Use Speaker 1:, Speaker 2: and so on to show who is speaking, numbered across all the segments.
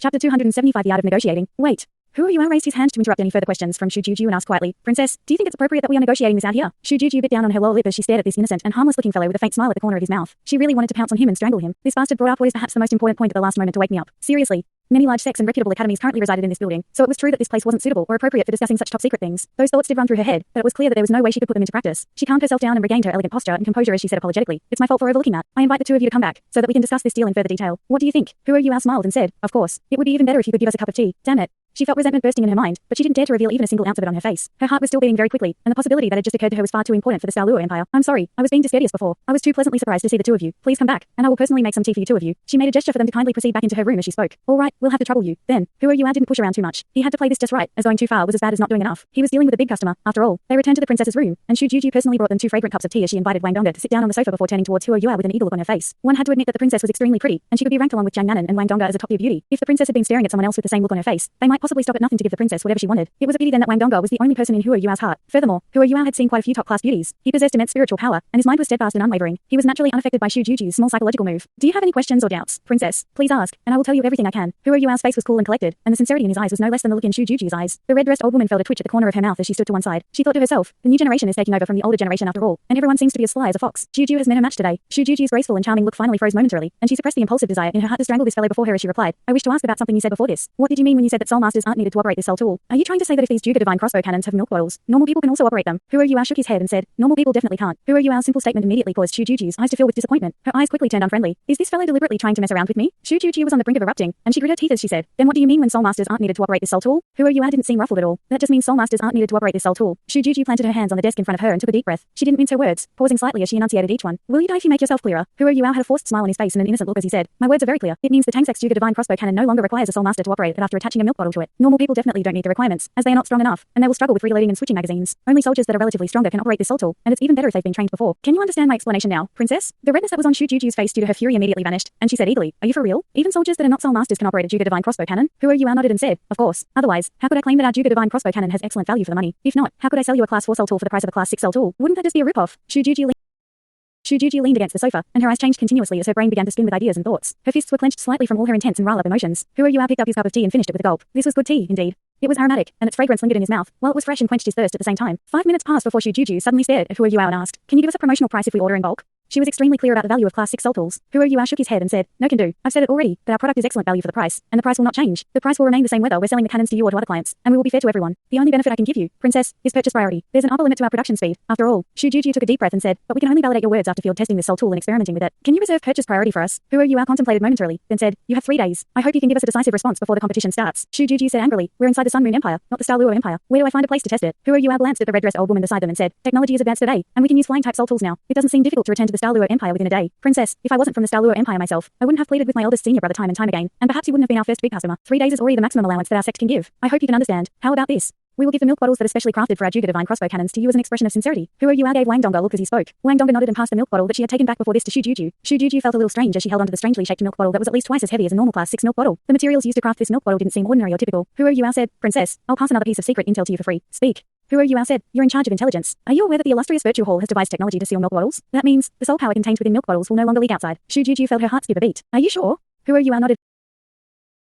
Speaker 1: Chapter 275 The Art of Negotiating. Wait. Who are you? Raised his hand to interrupt any further questions from Shu Juju and asked quietly, Princess, do you think it's appropriate that we are negotiating this out here? Shu Juju bit down on her lower lip as she stared at this innocent and harmless-looking fellow with a faint smile at the corner of his mouth. She really wanted to pounce on him and strangle him. This bastard brought up what is perhaps the most important point at the last moment to wake me up. Seriously. Many large sects and reputable academies currently resided in this building, so it was true that this place wasn't suitable or appropriate for discussing such top-secret things. Those thoughts did run through her head, but it was clear that there was no way she could put them into practice. She calmed herself down and regained her elegant posture and composure as she said apologetically, It's my fault for overlooking that. I invite the two of you to come back, so that we can discuss this deal in further detail. What do you think? Who are you? Al smiled and said, Of course. It would be even better if you could give us a cup of tea. Damn it. She felt resentment bursting in her mind, but she didn't dare to reveal even a single ounce of it on her face. Her heart was still beating very quickly, and the possibility that had just occurred to her was far too important for the Douluo Empire. I'm sorry, I was being discourteous before. I was too pleasantly surprised to see the two of you. Please come back, and I will personally make some tea for you two of you. She made a gesture for them to kindly proceed back into her room as she spoke. All right, we'll have to trouble you. Then, who are you? Didn't push around too much. He had to play this just right, as going too far was as bad as not doing enough. He was dealing with a big customer, after all. They returned to the princess's room, and Shu Juju personally brought them 2 fragrant cups of tea as she invited Wang Donga to sit down on the sofa before turning towards Hua Yua with an eager look on her face. One had to admit that the princess was extremely pretty, and she could be ranked along with Jiang Nanan and Wang Donga as a top-tier beauty. If the princess had been staring at someone else with the same look on her face, they might possibly stop at nothing to give the princess whatever she wanted. It was a pity then that Wang Donga was the only person in Hua Yua's heart. Furthermore, Hua Yua had seen quite a few top-class beauties. He possessed immense spiritual power, and his mind was steadfast and unwavering. He was naturally unaffected by Shu Juju's small psychological move. Do you have any questions or doubts, princess? Please ask, and I will tell you everything I can. Hua Yua's face was cool and collected, and the sincerity in his eyes was no less than the look in Shu Juju's eyes. The red-dressed old woman felt a twitch at the corner of her mouth as she stood to one side. She thought to herself, the new generation is taking over from the older generation after all, and everyone seems to be as sly as a fox. Juju has met her match today. Shu Juju's graceful and charming look finally froze momentarily, and she suppressed the impulsive desire in her heart to strangle this fellow before her as she replied, I wish to ask about something you said before this. What did you mean when you said that soul masters aren't needed to operate this soul tool? Are you trying to say that if these Juga divine crossbow cannons have milk bottles, normal people can also operate them? Hua Yua shook his head and said, normal people definitely can't. Hua Yua's simple statement immediately caused Shu Juju's eyes to fill with disappointment. Her eyes quickly turned unfriendly. Is this fellow deliberately trying to mess around with me? Shu Juju was on the brink of erupting, and she grit her teeth as she said, then what do you mean when soul masters aren't needed to operate this soul tool? Hua Yua didn't seem ruffled at all. That just means soul masters aren't needed to operate this soul tool. Shu Juju planted her hands on the desk in front of her and took a deep breath. She didn't mince her words, pausing slightly as she enunciated each one. Will you die if you make yourself clearer? Hua Yua had a forced smile on his face and an innocent look as he said, my words are very clear. It means the Tang Sect's Juga divine crossbow cannon no longer requires a soul master to operate it after attaching a milk bottle to it. Normal people definitely don't need the requirements, as they are not strong enough, and they will struggle with reloading and switching magazines. Only soldiers that are relatively stronger can operate this soul tool, and it's even better if they've been trained before. Can you understand my explanation now, princess? The redness that was on Shu Juju's face due to her fury immediately vanished, and she said eagerly, are you for real? Even soldiers that are not soul masters can operate a Juga divine crossbow cannon? Hua Yua nodded and said, of course. Otherwise, how could I claim that our Juga divine crossbow cannon has excellent value for the money? If not, how could I sell you a class 4 soul tool for the price of a class 6 soul tool? Wouldn't that just be a rip-off? Shu Juju leaned against the sofa, and her eyes changed continuously as her brain began to spin with ideas and thoughts. Her fists were clenched slightly from all her intense and riled-up emotions. Hua Yua picked up his cup of tea and finished it with a gulp. This was good tea, indeed. It was aromatic, and its fragrance lingered in his mouth, while it was fresh and quenched his thirst at the same time. 5 minutes passed before Shu Juju suddenly stared at Hua Yua and asked, can you give us a promotional price if we order in bulk? She was extremely clear about the value of class 6 soul tools. Hua Yua shook his head and said, no can do. I've said it already, but our product is excellent value for the price, and the price will not change. The price will remain the same whether we're selling the cannons to you or to other clients, and we will be fair to everyone. The only benefit I can give you, princess, is purchase priority. There's an upper limit to our production speed. After all, Shu Juju took a deep breath and said, but we can only validate your words after field testing this soul tool and experimenting with it. Can you reserve purchase priority for us? Hua Yua contemplated momentarily, then said, you have 3 days. I hope you can give us a decisive response before the competition starts. Shu Juju said angrily, we're inside the Sun Moon Empire, not the Douluo Empire. Where do I find a place to test it? Hua Yua glanced at the red-dressed old woman beside them and said, technology is advanced today, and we can use flying-type soul tools now. It doesn't seem difficult to return to the Douluo Empire within a day. Princess, if I wasn't from the Douluo Empire myself, I wouldn't have pleaded with my eldest senior brother time and time again, and perhaps you wouldn't have been our first big customer. 3 days is already the maximum allowance that our sect can give. I hope you can understand. How about this? We will give the milk bottles that are specially crafted for our Juga divine crossbow cannons to you as an expression of sincerity. Hua Yua gave Wang Donga a look as he spoke. Wang Donga nodded and passed the milk bottle that she had taken back before this to Shu Juju. Shu Juju felt a little strange as she held onto the strangely shaped milk bottle that was at least twice as heavy as a normal class 6 milk bottle. The materials used to craft this milk bottle didn't seem ordinary or typical. Hua Yua said, princess, I'll pass another piece of secret intel to you for free. Speak. Hua Yua said, you're in charge of intelligence. Are you aware that the illustrious Virtue Hall has devised technology to seal milk bottles? That means, the soul power contained within milk bottles will no longer leak outside. Shu Juju felt her heart skip a beat. Are you sure? Hua Yua nodded.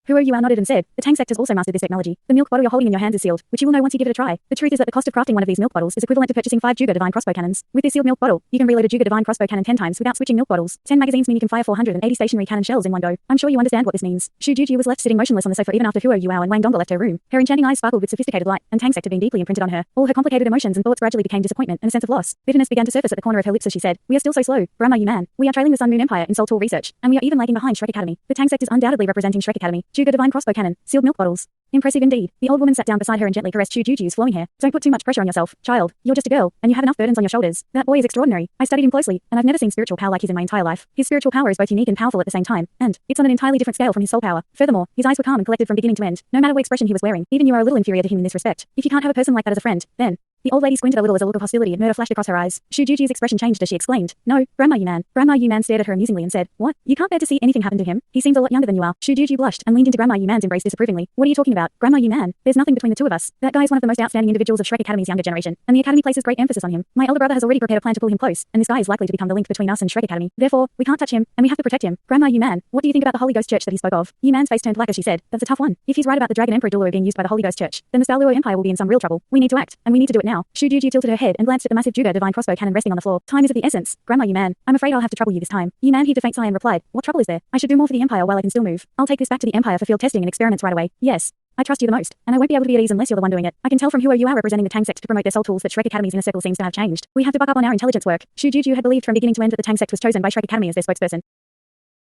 Speaker 1: Hua Yua nodded and said, the Tang Sect has also mastered this technology. The milk bottle you're holding in your hands is sealed, which you will know once you give it a try. The truth is that the cost of crafting one of these milk bottles is equivalent to purchasing 5 Juga divine crossbow cannons. With this sealed milk bottle, you can reload a Juga divine crossbow cannon 10 times without switching milk bottles. 10 magazines mean you can fire 480 stationary cannon shells in one go. I'm sure you understand what this means. Shu Juju was left sitting motionless on the sofa even after Hua Yua and Wang Donga left her room. Her enchanting eyes sparkled with sophisticated light, and Tang Sect had been deeply imprinted on her. All her complicated emotions and thoughts gradually became disappointment and a sense of loss. Bitterness began to surface at the corner of her lips as she said, we are still so slow. Brahma, you man. We are trailing the Sun Moon Empire in soul tool research, and we are even lagging behind Shrek Academy. The Tang Sect is undoubtedly representing Shrek Academy. Juga divine crossbow cannon, sealed milk bottles. Impressive indeed. The old woman sat down beside her and gently caressed Shu Juju's flowing hair. Don't put too much pressure on yourself, child. You're just a girl, and you have enough burdens on your shoulders. That boy is extraordinary. I studied him closely, and I've never seen spiritual power like his in my entire life. His spiritual power is both unique and powerful at the same time, and it's on an entirely different scale from his soul power. Furthermore, his eyes were calm and collected from beginning to end, no matter what expression he was wearing. Even you are a little inferior to him in this respect. If you can't have a person like that as a friend, then The old lady squinted a little as a look of hostility and murder flashed across her eyes. Shu Juju's expression changed as she exclaimed, "No, Grandma Yu Man." Grandma Yu Man stared at her amusingly and said, "What? You can't bear to see anything happen to him? He seems a lot younger than you are." Shu Juju blushed and leaned into Grandma Yu Man's embrace disapprovingly. "What are you talking about, Grandma Yu Man? There's nothing between the two of us. That guy is one of the most outstanding individuals of Shrek Academy's younger generation, and the Academy places great emphasis on him. My elder brother has already prepared a plan to pull him close, and this guy is likely to become the link between us and Shrek Academy. Therefore, we can't touch him, and we have to protect him. Grandma Yu Man, what do you think about the Holy Ghost Church that he spoke of?" Yu Man's face turned black as she said, "That's a tough one. If he's right about the Dragon Emperor Douluo being used by the Holy Ghost Church, then the Douluo Empire will be in some real trouble. We need to act, and we need to do it now." Shu Juju tilted her head and glanced at the massive Juga divine crossbow cannon resting on the floor. "Time is of the essence, Grandma Yu Man. I'm afraid I'll have to trouble you this time." Yu Man heaved a faint sigh and replied, "What trouble is there? I should do more for the Empire while I can still move. I'll take this back to the Empire for field testing and experiments right away. Yes. I trust you the most, and I won't be able to be at ease unless you're the one doing it. I can tell from who you are representing the Tang Sect to promote their soul tools that Shrek Academy's inner circle seems to have changed. We have to buck up on our intelligence work." Shu Juju had believed from beginning to end that the Tang Sect was chosen by Shrek Academy as their spokesperson.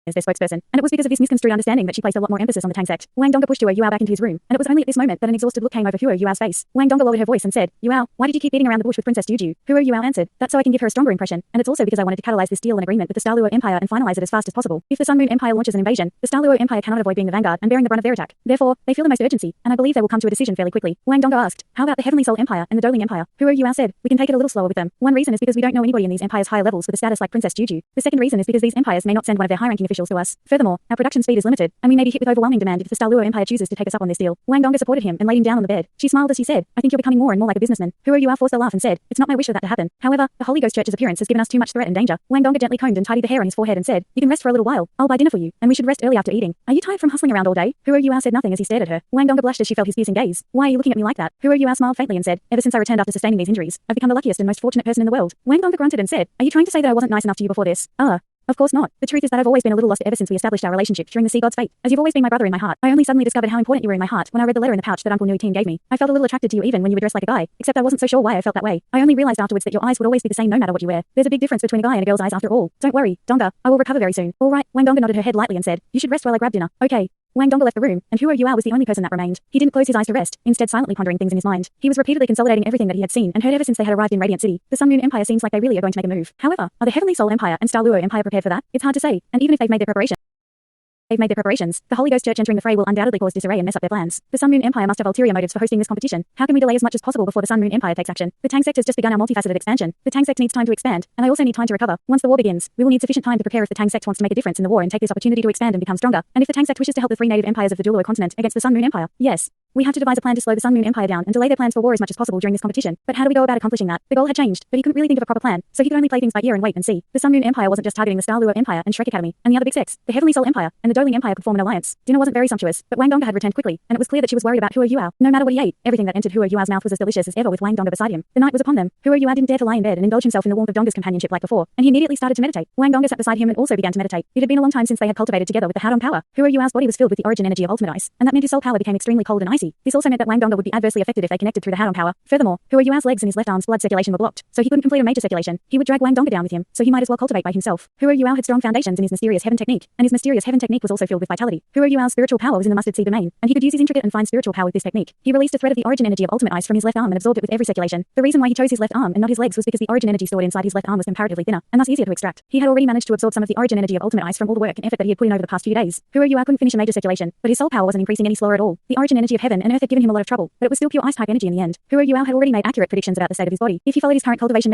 Speaker 1: And it was because of this misconstrued understanding that she placed a lot more emphasis on the Tang Sect. Wang Donga pushed Hua Yuao back into his room, and it was only at this moment that an exhausted look came over Hua Yuao's face. Wang Donga lowered her voice and said, "Yuao, why did you keep beating around the bush with Princess Juju?" Hua Yuao answered, "That's so I can give her a stronger impression, and it's also because I wanted to catalyze this deal and agreement with the Douluo Empire and finalize it as fast as possible. If the Sun Moon Empire launches an invasion, the Douluo Empire cannot avoid being the vanguard and bearing the brunt of their attack. Therefore, they feel the most urgency, and I believe they will come to a decision fairly quickly." Wang Donga asked, "How about the Heavenly Soul Empire and the Doling Empire?" Hua Yuao said, "We can take it a little slower with them. One reason is because we don't know anybody in these empires' higher levels with a status like Princess Juju. The second reason is because these empires may not send one of their high-ranking officials to us. Furthermore, our production speed is limited, and we may be hit with overwhelming demand if the Douluo Empire chooses to take us up on this deal." Wang Donga supported him and laid him down on the bed. She smiled as she said, "I think you're becoming more and more like a businessman." Hua Yuao forced a laugh and said, "It's not my wish for that to happen. However, the Holy Ghost Church's appearance has given us too much threat and danger." Wang Donga gently combed and tidied the hair on his forehead and said, "You can rest for a little while. I'll buy dinner for you, and we should rest early after eating. Are you tired from hustling around all day?" Hua Yuao said nothing as he stared at her. Wang Donga blushed as she felt his piercing gaze. "Why are you looking at me like that?" Hua Yuao smiled faintly and said, "Ever since I returned after sustaining these injuries, I've become the luckiest and most fortunate person in the world." Wang Donga grunted and said, "Are you trying to say that I wasn't nice enough to you before this?" Of course not. The truth is that I've always been a little lost ever since we established our relationship during the Sea God's fate. As you've always been my brother in my heart, I only suddenly discovered how important you were in my heart when I read the letter in the pouch that Uncle Nui Teen gave me. I felt a little attracted to you even when you were dressed like a guy, except I wasn't so sure why I felt that way. I only realized afterwards that your eyes would always be the same no matter what you wear. There's a big difference between a guy and a girl's eyes after all. Don't worry, Donga. I will recover very soon." "All right." Wang Donga nodded her head lightly and said, "You should rest while I grab dinner." "Okay." Wang Donga left the room, and Hua Yuao was the only person that remained. He didn't close his eyes to rest, instead silently pondering things in his mind. He was repeatedly consolidating everything that he had seen and heard ever since they had arrived in Radiant City. The Sun Moon Empire seems like they really are going to make a move. However, are the Heavenly Soul Empire and Douluo Empire prepared for that? It's hard to say, and even if they've made their preparations, the Holy Ghost Church entering the fray will undoubtedly cause disarray and mess up their plans. The Sun Moon Empire must have ulterior motives for hosting this competition. How can we delay as much as possible before the Sun Moon Empire takes action? The Tang Sect has just begun our multifaceted expansion. The Tang Sect needs time to expand, and I also need time to recover. Once the war begins, we will need sufficient time to prepare if the Tang Sect wants to make a difference in the war and take this opportunity to expand and become stronger. And if the Tang Sect wishes to help the three native empires of the Douluo continent against the Sun Moon Empire, yes. We have to devise a plan to slow the Sun Moon Empire down and delay their plans for war as much as possible during this competition. But how do we go about accomplishing that? The goal had changed, but he couldn't really think of a proper plan, so he could only play things by ear and wait and see. The Sun Moon Empire wasn't just targeting the Douluo Empire and Shrek Academy, and the other big sects. The Heavenly Soul Empire and the Doling Empire could form an alliance. Dinner wasn't very sumptuous, but Wang Donga had returned quickly, and it was clear that she was worried about Hua Yuao. No matter what he ate, everything that entered Hua Yuao's mouth was as delicious as ever with Wang Donga beside him. The night was upon them. Hua Yuao didn't dare to lie in bed and indulge himself in the warmth of Donga's companionship like before, and he immediately started to meditate. Wang Donga sat beside him and also began to meditate. It had been a long time since they had cultivated together with the Haodong power. Hua Yuao's body was filled with the origin energy of ultimate ice, and that meant his soul power became extremely cold and icy. This also meant that Wang Donga would be adversely affected if they connected through the Haodong power. Furthermore, Hua Yuao's legs and his left arm's blood circulation were blocked, so he couldn't complete a major circulation. He would drag Wang Donga down with him, so he might as well cultivate by himself. Hua Yuao had strong foundations in his mysterious heaven technique, and his mysterious heaven technique was also filled with vitality. Hua Yuao's spiritual power was in the mustard seed domain, and he could use his intricate and fine spiritual power with this technique. He released a thread of the origin energy of ultimate ice from his left arm and absorbed it with every circulation. The reason why he chose his left arm and not his legs was because the origin energy stored inside his left arm was comparatively thinner, and thus easier to extract. He had already managed to absorb some of the origin energy of ultimate ice from all the work and effort that he had put in over the past few days. Hua Yuao couldn't finish a major circulation, but his soul power wasn't increasing any slower at all. The origin energy of heaven and earth had given him a lot of trouble, but it was still pure ice type energy in the end. Hua Yuao had already made accurate predictions about the state of his body. If he followed his current cultivation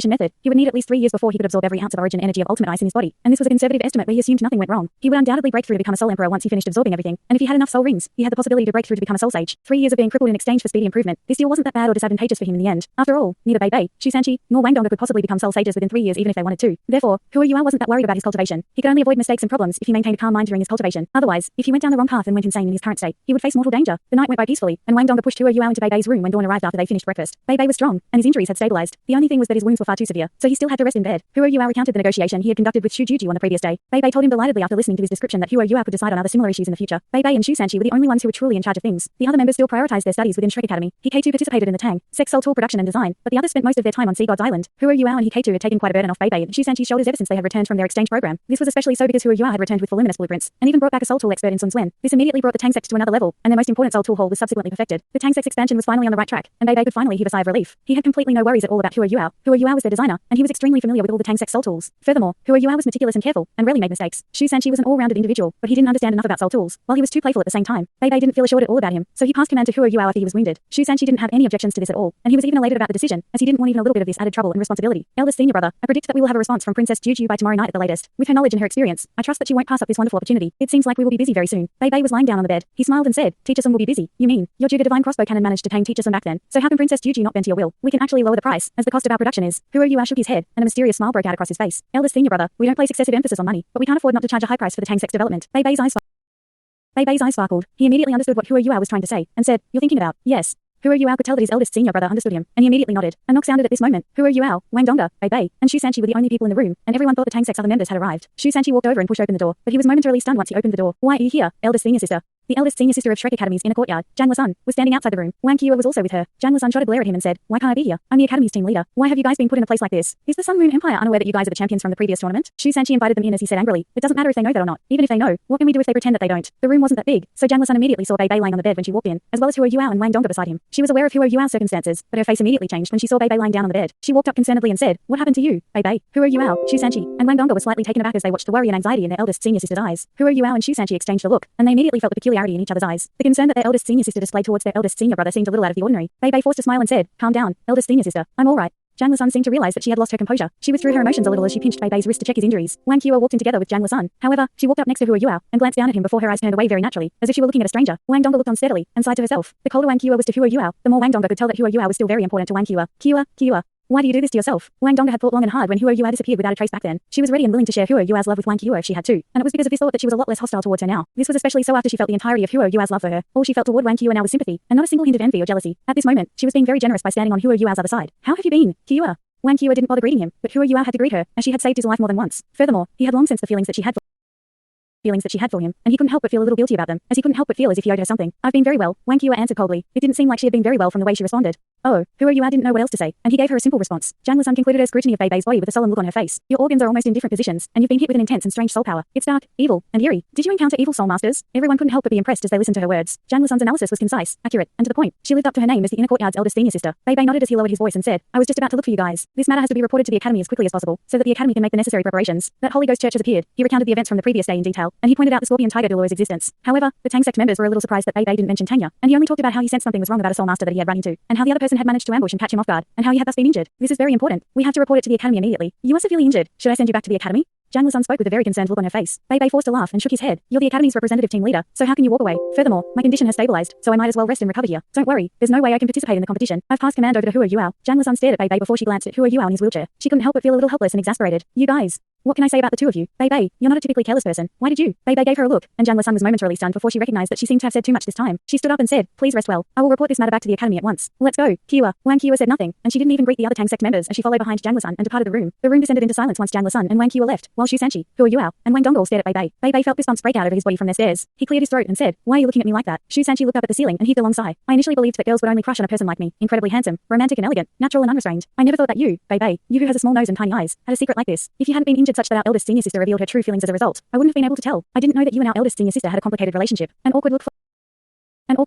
Speaker 1: method, he would need at least 3 years before he could absorb every ounce of origin energy of ultimate ice in his body, and this was a conservative estimate where he assumed nothing went wrong. He would undoubtedly break through to become a soul emperor once he finished absorbing everything, and if he had enough soul rings, he had the possibility to break through to become a soul sage. 3 years of being crippled in exchange for speedy improvement. This deal wasn't that bad or disadvantageous for him in the end. After all, neither Bei Bei, Shu Sanqi, nor Wang Donga could possibly become soul sages within 3 years even if they wanted to. Therefore, Hua Yuao wasn't that worried about his cultivation. He could only avoid mistakes and problems if he maintained a calm mind during his cultivation. Otherwise, if he went down the wrong path and went insane in his current state, he would face mortal danger. The night went by peacefully, and Wang Donga pushed Hua Yuao into Bei Bei's room when dawn arrived after they finished breakfast. Bei Bei was strong, and his injuries had stabilized. The only thing was that his wounds were far too severe, so he still had to rest in bed. Hua Yuao recounted the negotiation he had conducted with Shu Juju on the previous day. Bei Bei told him delightedly after listening to his description that Hua Yuao could decide on other similar issues in the future. Bei Bei and Shu Sanqi were the only ones who were truly in charge of things. The other members still prioritized their studies within Shrek Academy. Hikeitu participated in the Tang Sect soul tool production and design, but the others spent most of their time on Sea God's Island. Hua Yuao and Hikeitu had taken quite a burden off Bei Bei and Shu Sanqi's shoulders ever since they had returned from their exchange program. This was especially so because Hua Yuao had returned with voluminous blueprints, and even brought back a soul tool expert in Sun Zuen. This immediately brought the Tang Sect to another level, and their most important soul tool hall was subsequently perfected. The Tang Sect's expansion was finally on the right track, and Bei Bei could finally heave a sigh of relief. He had completely no worries at all about Hua Yuao. Hua Yuao was their designer, and he was extremely familiar with all the Tang Sect's soul tools. Furthermore, Hua Yuao was meticulous and careful, and rarely made mistakes. Shu Sanqi was an all-rounded individual, but he didn't understand enough about soul tools, while he was too playful at the same time. Bei Bei didn't feel assured at all about him, so he passed command to Hua Yuao after he was wounded. Shu Sanqi didn't have any objections to this at all, and he was even elated about the decision, as he didn't want even a little bit of this added trouble and responsibility. Eldest senior brother, I predict that we will have a response from Princess Juju by tomorrow night at the latest. With her knowledge and her experience, I trust that she won't pass up this wonderful opportunity. It seems like we will be busy very soon. Bei Bei was lying down on the bed. He smiled and said, Teacher Sun will be busy. You mean, your Juga Divine Crossbow Cannon managed to tame Teacher Sun back then, so how can Princess Juju not bend to your will? We can actually lower the price, as the cost of our production is. Hua Yuao shook his head, and a mysterious smile broke out across his face. Eldest senior brother, we don't place excessive emphasis on money, but we can't afford not to charge a high price for the Tang Sect's development. Bei Bei's eyes sparkled. He immediately understood what Hua Yuao was trying to say, and said, You're thinking about, yes. Hua Yuao could tell that his eldest senior brother understood him, and he immediately nodded. A knock sounded at this moment. Hua Yuao, Wang Dongda, Bei Bei, and Shu Sanqi were the only people in the room, and everyone thought the Tang Sect's other members had arrived. Shu Sanqi walked over and pushed open the door, but he was momentarily stunned once he opened the door. Why are you here, eldest senior sister? The eldest senior sister of Shrek Academy's inner courtyard, Zhang Lesun, was standing outside the room. Wang Qiu was also with her. Zhang Lesun shot a glare at him and said, Why can't I be here? I'm the academy's team leader. Why have you guys been put in a place like this? Is the Sun Moon Empire unaware that you guys are the champions from the previous tournament? Shu Sanqi invited them in as he said angrily. It doesn't matter if they know that or not. Even if they know, what can we do if they pretend that they don't? The room wasn't that big, so Zhang Lesun immediately saw Bei Bei lying on the bed when she walked in, as well as Hua Yuao and Wang Dongda beside him. She was aware of Hua Yuao's circumstances, but her face immediately changed when she saw Bei Bei lying down on the bed. She walked up concernedly and said, What happened to you, Bei Bei? Hua Yuao, Shu Sanqi, and Wang Dongda were slightly taken aback as they watched the worry and anxiety in their eldest senior sister's eyes. Hua Yuao and Shu Sanqi exchanged a look, and they immediately felt the peculiarity in each other's eyes. The concern that their eldest senior sister displayed towards their eldest senior brother seemed a little out of the ordinary. Bei Bei forced a smile and said, Calm down, eldest senior sister, I'm all right. Zhang Lesun seemed to realize that she had lost her composure. She withdrew her emotions a little as she pinched Bei Bei's wrist to check his injuries. Wang Qiu walked in together with Zhang Lesun. However, she walked up next to Hua Yuao and glanced down at him before her eyes turned away very naturally, as if she were looking at a stranger. Wang Dongda looked on steadily and sighed to herself. The colder Wang Qiu was to Hua Yuao, the more Wang Dongda could tell that Hua Yuao was still very important to Wang Qiu. Qiu. Why do you do this to yourself? Wang Dongda had thought long and hard when Hua Yuao disappeared without a trace back then. She was ready and willing to share Hua Yuao's love with Wang Qiu if she had to, and it was because of this thought that she was a lot less hostile towards her now. This was especially so after she felt the entirety of Hua Yuao's love for her. All she felt toward Wang Qiu now was sympathy, and not a single hint of envy or jealousy. At this moment, she was being very generous by standing on Hua Yuao's other side. How have you been, Qiu? Wang Qiu didn't bother greeting him, but Hua Yuao had to greet her, as she had saved his life more than once. Furthermore, he had long sensed the feelings that she had for him, and he couldn't help but feel a little guilty about them, as he couldn't help but feel as if he owed her something. I've been very well, Wang Qiu answered coldly. It didn't seem like she had been very well from the way she responded. Oh, Hua Yuao didn't know what else to say, and he gave her a simple response. Zhang Lesun concluded her scrutiny of Bei Bei's body with a solemn look on her face. Your organs are almost in different positions, and you've been hit with an intense and strange soul power. It's dark, evil, and eerie. Did you encounter evil soul masters? Everyone couldn't help but be impressed as they listened to her words. Zhang Lesun's analysis was concise, accurate, and to the point. She lived up to her name as the inner courtyard's eldest senior sister. Bei Bei nodded as he lowered his voice and said, I was just about to look for you guys. This matter has to be reported to the academy as quickly as possible, so that the academy can make the necessary preparations. That Holy Ghost Church has appeared. He recounted the events from the previous day in detail, and he pointed out the Scorpion Tiger Douluo's existence. However, the Tang Sect members were a little surprised that Bei Bei didn't mention Tanya, and he only talked about how he sensed something was wrong about a soul master that he had run into, and how the other person had managed to ambush and catch him off guard, and how he had thus been injured. This is very important. We have to report it to the academy immediately. You are severely injured. Should I send you back to the academy? Zhang Lesun spoke with a very concerned look on her face. Bei Bei forced a laugh and shook his head. You're the academy's representative team leader, so how can you walk away? Furthermore, my condition has stabilized, so I might as well rest and recover here. Don't worry, there's no way I can participate in the competition. I've passed command over to Hua Yuao. Zhang Lesun stared at Bei Bei before she glanced at Hua Yuao in his wheelchair. She couldn't help but feel a little helpless and exasperated. You guys. What can I say about the two of you? Bei Bei, you're not a typically careless person. Why did you? Bei Bei gave her a look, and Zhang Lesun was momentarily stunned before she recognized that she seemed to have said too much this time. She stood up and said, Please rest well. I will report this matter back to the academy at once. Let's go. Qiu. Wang Qiu said nothing, and she didn't even greet the other Tang Sect members as she followed behind Zhang Lesun and departed the room. The room descended into silence once Zhang Lesun and Wang Qiu left, while Shu Sanqi, Hua Yuao, and Wang Dongda stared at Bei Bei. Bei Bei felt goosebumps break out over his body from their stares. He cleared his throat and said, Why are you looking at me like that? Shu Sanqi looked up at the ceiling and heaved a long sigh. I initially believed that girls would only crush on a person like me, incredibly handsome, romantic and elegant, natural and unrestrained. I never thought that you, Bei Bei, you who has a small nose and tiny eyes, had a secret like this. If you hadn't been injured such that our eldest senior sister revealed her true feelings as a result, I wouldn't have been able to tell. I didn't know that you and our eldest senior sister had a complicated relationship. An awkward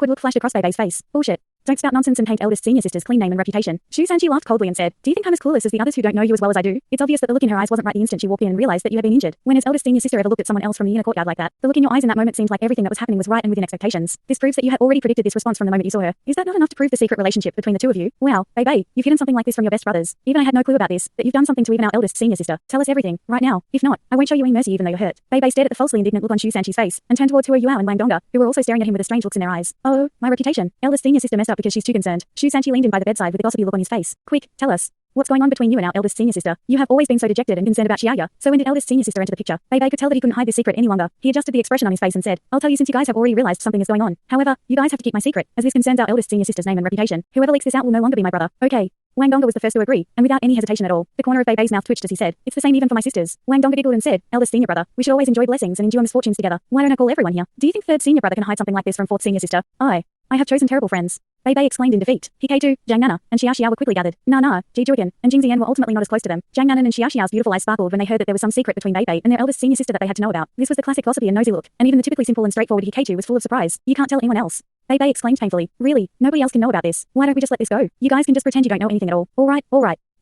Speaker 1: look flashed across Bei Bei's face. Bullshit. Don't spout nonsense and taint eldest senior sister's clean name and reputation. Shu Sanqi laughed coldly and said, Do you think I'm as clueless as the others who don't know you as well as I do? It's obvious that the look in her eyes wasn't right the instant she walked in and realized that you had been injured. When his eldest senior sister ever looked at someone else from the inner courtyard like that, the look in your eyes in that moment seemed like everything that was happening was right and within expectations. This proves that you had already predicted this response from the moment you saw her. Is that not enough to prove the secret relationship between the two of you? Wow, Bei Bei, you've hidden something like this from your best brothers. Even I had no clue about this, that you've done something to even our eldest senior sister. Tell us everything, right now. If not, I won't show you any mercy even though you're hurt. Bei Bei stared at the falsely indignant look on Shu Sanqi's face, and turned towards Hua Yuao and Wang Dongda, who were also staring at him with strange looks in their eyes. Oh, my reputation. Eldest senior sister messed up because she's too concerned. Shu Sanqi leaned in by the bedside with a gossipy look on his face. Quick, tell us. What's going on between you and our eldest senior sister? You have always been so dejected and concerned about Xiaoya. So when did eldest senior sister enter the picture? Bei Bei could tell that he couldn't hide this secret any longer. He adjusted the expression on his face and said, I'll tell you since you guys have already realized something is going on. However, you guys have to keep my secret, as this concerns our eldest senior sister's name and reputation. Whoever leaks this out will no longer be my brother. Okay. Wang Dongda was the first to agree, and without any hesitation at all, the corner of Bei Bei's mouth twitched as he said, It's the same even for my sisters. Wang Dongda giggled and said, Eldest senior brother, we should always enjoy blessings and endure misfortunes together. Why don't I call everyone here? Do you think third senior brother can hide something like this from fourth senior sister? I have chosen terrible friends. Bei Bei exclaimed in defeat. Hikeitu, Zhang Nana, and Xia Xiao were quickly gathered. Na, Ji Juigan, and Jing Zian were ultimately not as close to them. Zhang Nanan and Xia Xiao's beautiful eyes sparkled when they heard that there was some secret between Bei Bei and their eldest senior sister that they had to know about. This was the classic gossipy and nosy look, and even the typically simple and straightforward Hikeitu was full of surprise. You can't tell anyone else. Bei Bei exclaimed painfully. Really? Nobody else can know about this. Why don't we just let this go? You guys can just pretend you don't know anything at all. All right.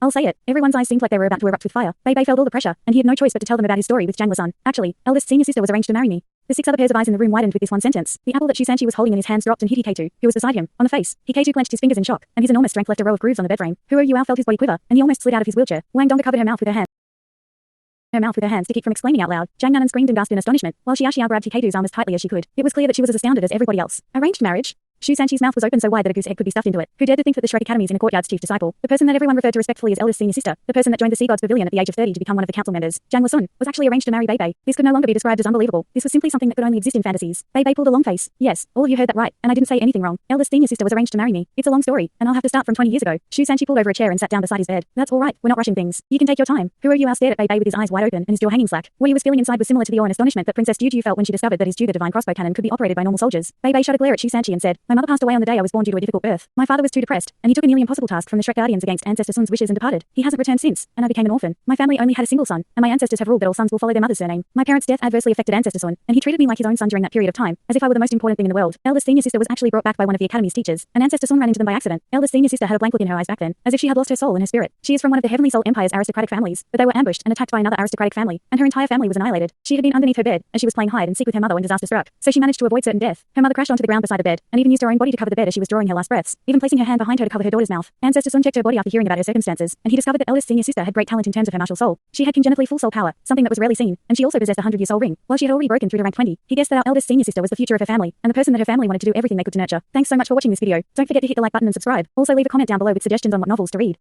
Speaker 1: I'll say it. Everyone's eyes seemed like they were about to erupt with fire. Bei felt all the pressure, and he had no choice but to tell them about his story with Janglasun. Actually, eldest senior sister was arranged to marry me. The 6 other pairs of eyes in the room widened with this one sentence. The apple that Shusanchi was holding in his hands dropped and hit Hiketu, who was beside him, on the face. Hiketu clenched his fingers in shock, and his enormous strength left a row of grooves on the bedframe. Huro Yuao felt his body quiver, and he almost slid out of his wheelchair. Wang Donga covered her mouth with her hands to keep from exclaiming out loud. Jang Nanan screamed and gasped in astonishment, while Xiaoxiao grabbed Hiketu's arm as tightly as she could. It was clear that she was as astounded as everybody else. Arranged marriage? Shu Sanchi's mouth was open so wide that a goose egg could be stuffed into it. Who dared to think that the Shrek Academy's inner courtyard's chief disciple, the person that everyone referred to respectfully as eldest senior sister, the person that joined the Sea Gods Pavilion at the age of 30 to become one of the council members, Jang Sun, was actually arranged to marry Bei. This could no longer be described as unbelievable. This was simply something that could only exist in fantasies. Bei pulled a long face. Yes, all of you heard that right, and I didn't say anything wrong. Eldest senior sister was arranged to marry me. It's a long story, and I'll have to start from 20 years ago. Shu Sanchi pulled over a chair and sat down beside his bed. That's all right, we're not rushing things. You can take your time. Huro Yuao stared at Bei with his eyes wide open and his jaw hanging slack. What he was feeling inside was similar to the awe and astonishment that Princess Juju felt when she discovered that his Juga divine crossbow cannon could be operated by normal soldiers. Bei shot a glare at Shu Sanchi and said, "My mother passed away on the day I was born due to a difficult birth. My father was too depressed, and he took a nearly impossible task from the Shrek Guardians against Ancestor Sun's wishes and departed. He hasn't returned since, and I became an orphan. My family only had a single son, and my ancestors have ruled that all sons will follow their mother's surname. My parents' death adversely affected Ancestor Sun, and he treated me like his own son during that period of time, as if I were the most important thing in the world." Eldest senior sister was actually brought back by one of the Academy's teachers, and Ancestor Sun ran into them by accident. Eldest senior sister had a blank look in her eyes back then, as if she had lost her soul and her spirit. She is from one of the Heavenly Soul Empire's aristocratic families, but they were ambushed and attacked by another aristocratic family, and her entire family was annihilated. She had been underneath her bed, as she was playing hide and seek with her mother when disaster struck, so she managed to avoid certain death. Her mother crashed onto the ground beside the bed, and even used her own body to cover the bed as she was drawing her last breaths, even placing her hand behind her to cover her daughter's mouth. Ancestor Sun checked her body after hearing about her circumstances, and he discovered that eldest senior sister had great talent in terms of her martial soul. She had congenitally full soul power, something that was rarely seen, and she also possessed a 100-year soul ring. While she had already broken through to rank 20, he guessed that our eldest senior sister was the future of her family, and the person that her family wanted to do everything they could to nurture. Thanks so much for watching this video. Don't forget to hit the like button and subscribe. Also leave a comment down below with suggestions on what novels to read.